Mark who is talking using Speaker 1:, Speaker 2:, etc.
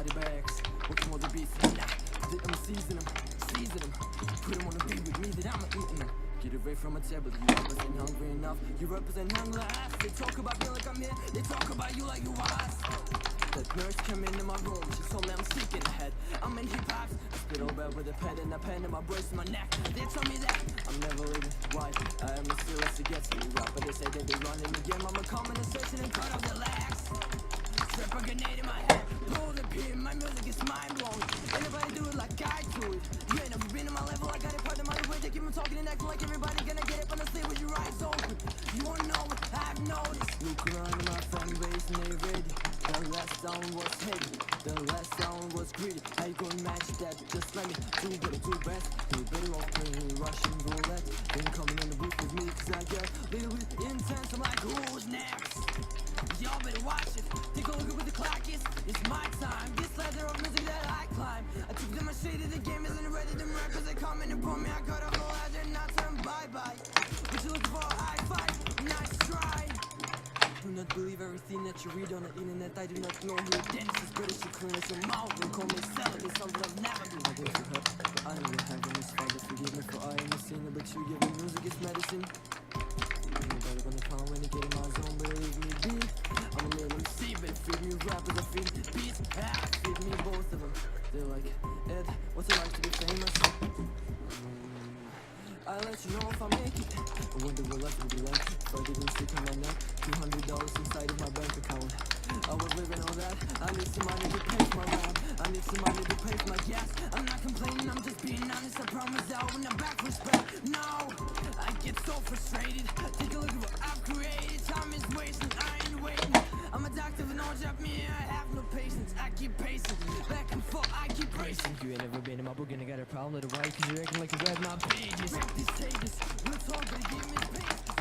Speaker 1: body bags. What's more the beats? Nah, I'm season them. Put them on a beat with me that I'm eating them. Get away from a table, you rappers ain't hungry enough. You rappers ain't hungry enough. They talk about me like I'm here, they talk about you like you was. That nurse came into my room, she told me I'm sick in the head. I'm in hip-hop, I spit over with a pen and a pen in my brace in my neck. They tell me that I'm never leaving, why? I am as serious to get to me rapper. They say that they running the game, I'm a conversation and cut off the legs. Strap a grenade in my head, pull the pin, my music is mind-blowing. Anybody do it like I do it? You ain't never been in my level, I got it part of my way. They keep on talking and acting like everybody gonna get it on the stage with your eyes open. You wanna know what I've noticed? Look around in my fan base and they ready. The last sound was heavy, the last sound was greedy. How you gonna match that? Just let me do what I do best. You better off playing Russian roulette than coming in the booth with me, cause I get a little bit intense. I'm like, who's next? Y'all better watch it. Take a look at what the clock is. It's my time. This ladder of music that I climb. I took them a shade of the game isn't ready. Them rappers they come in and pull me. I got a whole ladder, not turn bye-bye. What you looking for? I fight. Nice try. Do not believe everything that you read on the internet. I do not know who your dentist is. British, you clean as your mouth. They call me selling. It's something I've never been. I wish you hurt, but I know you have in this father. Forgive me for I am a sinner, but you give me music is medicine. Anybody gonna come when they get in my zone, believe me, be. I'm a little MC, but feed me rappers, I feed beats, feed me both of them. They're like, Ed, what's it like to be famous? I'll let you know if I make it. I wonder what life would be like if I didn't stick on my neck. $200 inside of my bank account. I was living on that. I need some money to pay for my rap. I need some money to pay for my gas. I'm not complaining, I'm just being honest. I promise I will not back respect. No, I get so frustrated. Take a look at what I've created. Time is wasting, I ain't waiting. I'm a doctor with no job, me, I have no patience. I keep pacing, back and forth, I keep racing. You ain't never been in my book and I got a problem with the right, cause you're acting like you read my pages. Rap these stages, we'll talk, but give me space.